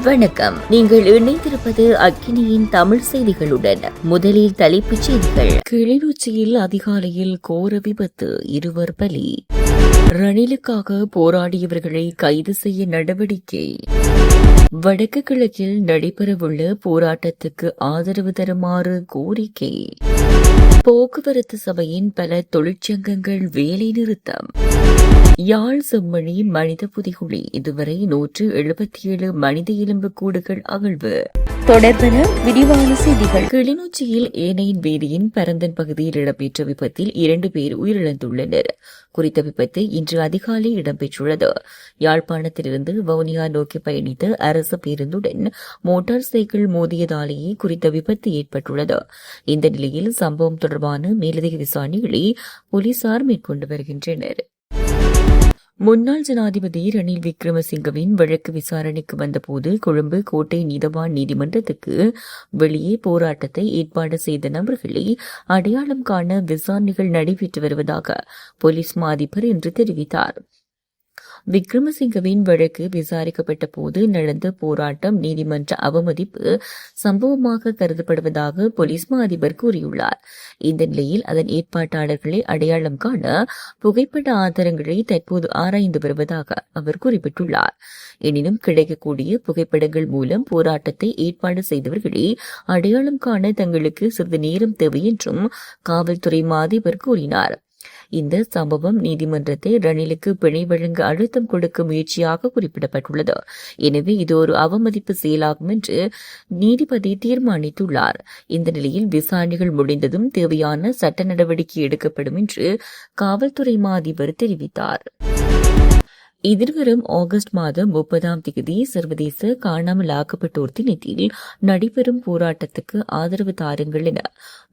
வணக்கம். நீங்கள் இணைந்திருப்பது அக்கினியின் தமிழ் செய்திகளுடன். முதலில் தலைப்புச் செய்திகள். கிளிநொச்சியில் அதிகாலையில் கோர விபத்து, 2 பலி. ரணிலுக்காக போராடியவர்களை கைது செய்ய நடவடிக்கை. வடக்கு கிழக்கில் நடைபெறவுள்ள போராட்டத்துக்கு ஆதரவு தருமாறு கோரிக்கை. போக்குவரத்து சபையின் பல தொழிற்சங்கங்கள் வேலை நிறுத்தம். யாழ் செம்மணி மனித புதைகுழி, இதுவரை 177 மனித எலும்பு கூடுகள் அகழ்வு. தொடர்பென விரிவான செய்திகள். கிளிநொச்சியில் ஏனையின் வீதியின் பரந்தன் பகுதியில் இடம்பெற்ற விபத்தில் 2 பேர் உயிரிழந்துள்ளனர். குறித்த விபத்து இன்று அதிகாலை இடம்பெற்றுள்ளது. யாழ்ப்பாணத்திலிருந்து வவுனியா நோக்கி பயணித்த அரசு பேருந்துடன் மோட்டார் சைக்கிள் மோதியதாலேயே குறித்த விபத்து ஏற்பட்டுள்ளது. இந்த நிலையில் சம்பவம் தொடர்பான மேலதிக விசாரணைகளை போலீசார் மேற்கொண்டு வருகின்றனர். முன்னாள் ஜனாதிபதி ரணில் விக்ரமசிங்கவின் வழக்கு விசாரணைக்கு வந்தபோது கொழும்பு கோட்டை நீதவான் நீதிமன்றத்துக்கு வெளியே போராட்டத்தை ஏற்பாடு செய்த நபர்களை அடையாளம் காண விசாரணைகள் நடைபெற்று வருவதாக போலீஸ் மா அதிபர் இன்று தெரிவித்தார். விக்ரமசிங்கவின் வழக்கு விசாரிக்கப்பட்ட போது நடந்த போராட்டம் நீதிமன்ற அவமதிப்பு சம்பவமாக கருதப்படுவதாக போலீஸ் மா அதிபர் கூறியுள்ளார். இந்த நிலையில் அதன் ஏற்பாட்டாளர்களை அடையாளம் காண புகைப்பட ஆதாரங்களை தற்போது ஆராய்ந்து வருவதாக அவர் குறிப்பிட்டுள்ளார். எனினும் கிடைக்கக்கூடிய புகைப்படங்கள் மூலம் போராட்டத்தை ஏற்பாடு செய்தவர்களை அடையாளம் காண தங்களுக்கு சிறிது நேரம் தேவை என்றும் காவல்துறை மா அதிபர் கூறினார். இந்த சம்பவம் நீதிமன்றத்தை ரணிலுக்கு பிணை வழங்க அழுத்தம் கொடுக்க முயற்சியாக குறிப்பிடப்பட்டுள்ளது. எனவே இது ஒரு அவமதிப்பு செயலாகும் என்று நீதிபதி தீர்மானித்துள்ளார். இந்த நிலையில் விசாரணைகள் முடிந்ததும் தேவையான சட்ட நடவடிக்கை எடுக்கப்படும் என்று காவல்துறை மா அதிபர் தெரிவித்தார். எதிர்வரும் ஆகஸ்ட் மாதம் 30ஆம் தேதி சர்வதேச காணாமல் ஆக்கப்பட்டோர் தினத்தில் நடைபெறும் போராட்டத்துக்கு ஆதரவு தாருங்கள் என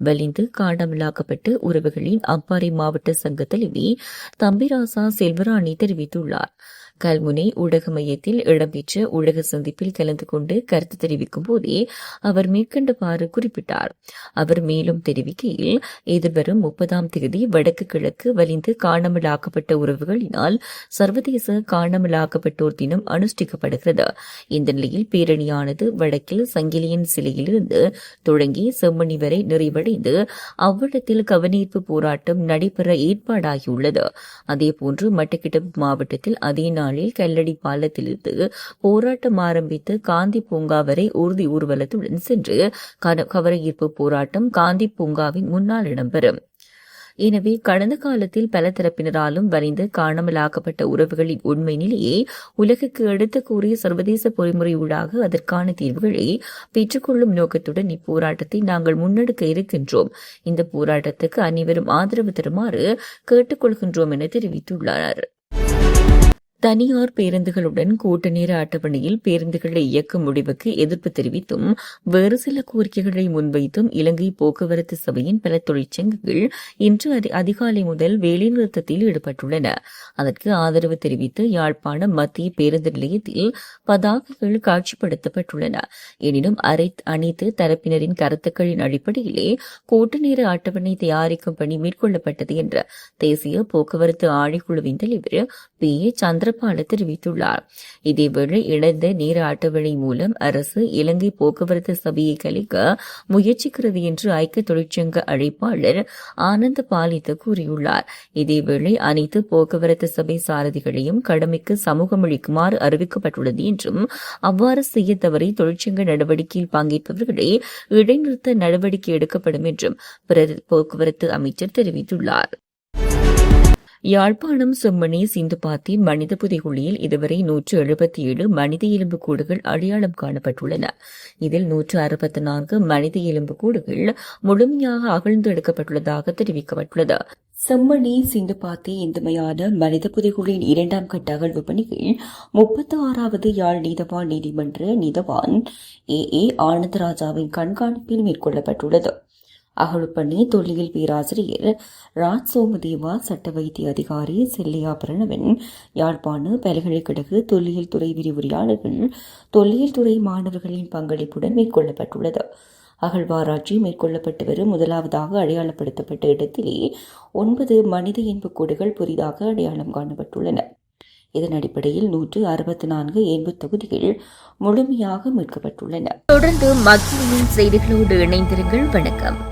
வலிந்து காணாமலாக்கப்பட்ட உறவுகளின் அம்பாறை மாவட்ட சங்க தலைவி தம்பிராசா செல்வராணி தெரிவித்துள்ளார். கல்முனை ஊடக மையத்தில் இடம்பெற்ற ஊடக சந்திப்பில் கலந்து கொண்டு கருத்து தெரிவிக்கும் போதே அவர் மேற்கண்டவாறு குறிப்பிட்டார். அவர் மேலும் தெரிவிக்கையில், எதிர்வரும் 30ஆம் தேதி வடக்கு கிழக்கு வலிந்து காணாமலாக்கப்பட்ட உறவுகளினால் சர்வதேச காணாமலாக்கப்பட்டோர் தினம் அனுஷ்டிக்கப்படுகிறது. இந்த நிலையில் பேரணியானது வடக்கில் சங்கிலியன் சிலையிலிருந்து தொடங்கி செம்மணி வரை நிறைவடைந்து அவ்விடத்தில் கவனீர்ப்பு போராட்டம் நடைபெற ஏற்பாடாகியுள்ளது. அதேபோன்று மட்டக்களப்பு மாவட்டத்தில் அதே நாளில் கல்லடி பாலத்திலிருந்து போராட்டம் ஆரம்பித்து காந்தி பூங்கா வரை ஊர்தி ஊர்வலத்துடன் சென்று கவனஈர்ப்பு போராட்டம் காந்தி பூங்காவின் முன்னால் இடம்பெறும். எனவே கடந்த காலத்தில் பல தரப்பினராலும் வரைந்து காணாமலாக்கப்பட்ட உறவுகளின் உண்மை நிலையை உலகுக்கு எடுத்து கூறிய சர்வதேச பொறிமுறையூடாக அதற்கான தீர்வுகளை பெற்றுக்கொள்ளும் நோக்கத்துடன் இப்போராட்டத்தை நாங்கள் முன்னெடுக்க இருக்கின்றோம். இந்த போராட்டத்துக்கு அனைவரும் ஆதரவு தருமாறு கேட்டுக்கொள்கின்றோம் என தெரிவித்துள்ளனர். தனியார் பேருந்துகளுடன் கூட்ட நேர அட்டவணையில் பேருந்துகளை இயக்கும் முடிவுக்கு எதிர்ப்பு தெரிவித்தும் வேறு சில கோரிக்கைகளை முன்வைத்தும் இலங்கை போக்குவரத்து சபையின் பல தொழிற்சங்கங்கள் இன்று அதிகாலை முதல் வேலைநிறுத்தத்தில் ஈடுபட்டுள்ளன. அதற்கு ஆதரவு தெரிவித்து யாழ்ப்பாணம் மத்திய பேருந்து நிலையத்தில் பதாகைகள் காட்சிப்படுத்தப்பட்டுள்ளன. எனினும் அனைத்து தரப்பினரின் கருத்துக்களின் அடிப்படையிலே கூட்ட நேர அட்டவணை தயாரிக்கும் பணி மேற்கொள்ளப்பட்டது என்ற தேசிய போக்குவரத்து ஆணைக்குழுவின் தலைவர் பி. சந்திர தெரிவித்துள்ளார். இதேவேளை இணைந்த நேர அட்டவணை மூலம் அரசு இலங்கை போக்குவரத்து சபையை கலைக்க முயற்சிக்கிறது என்று ஐக்கிய தொழிற்சங்க அழைப்பாளர் ஆனந்த பாலித்த கூறியுள்ளார். இதேவேளை அனைத்து போக்குவரத்து சபை சாரதிகளையும் கடமைக்கு சமூகமளிக்குமாறு அறிவிக்கப்பட்டுள்ளது என்றும் அவ்வாறு செய்ய தவறி தொழிற்சங்க நடவடிக்கையில் பங்கேற்பவர்களை இடைநிறுத்த நடவடிக்கை எடுக்கப்படும் என்றும் போக்குவரத்து அமைச்சர் தெரிவித்துள்ளார். யாழ்ப்பாணம் செம்மணி சிந்துபாத்தி மனித புதைகுழியில் இதுவரை 177 மனித எலும்பு கூடுகள் அடையாளம் காணப்பட்டுள்ளன. இதில் 164 மனித எலும்பு கூடுகள் முழுமையாக அகழ்ந்து எடுக்கப்பட்டுள்ளதாக தெரிவிக்கப்பட்டுள்ளது. செம்மணி சிந்துபாத்தி இந்துமையான மனித புதைகுழியின் 2ஆம் கட்ட அகழ்வு பணிகள் 36வது யாழ் நீதவான் நீதிமன்ற நீதவான் ஏ ஆனந்தராஜாவின் கண்காணிப்பில் மேற்கொள்ளப்பட்டுள்ளது. அகழ்வுப்பணி தொல்லியல் பேராசிரியர் ராஜ் சோமதேவா, சட்ட வைத்திய அதிகாரி செல்லையா பிரணவன், யாழ்ப்பாண பல்கலைக்கழக தொல்லியல் துறை விரிவுரையாளர்கள், தொல்லியல் துறை மாணவர்களின் பங்களிப்புடன் மேற்கொள்ளப்பட்டுள்ளது. அகழ்வாராய்ச்சி மேற்கொள்ளப்பட்டு வரும் முதலாவதாக அடையாளப்படுத்தப்பட்ட இடத்திலே 9 மனித எலும்புக்கூடுகள் புதிதாக அடையாளம் காணப்பட்டுள்ளன. இதன் அடிப்படையில் 164 ஏம்பு தொகுதிகள் முழுமையாக மீட்கப்பட்டுள்ளன. தொடர்ந்து மத்திய செய்திகளோடு இணைந்திருங்கள். வணக்கம்.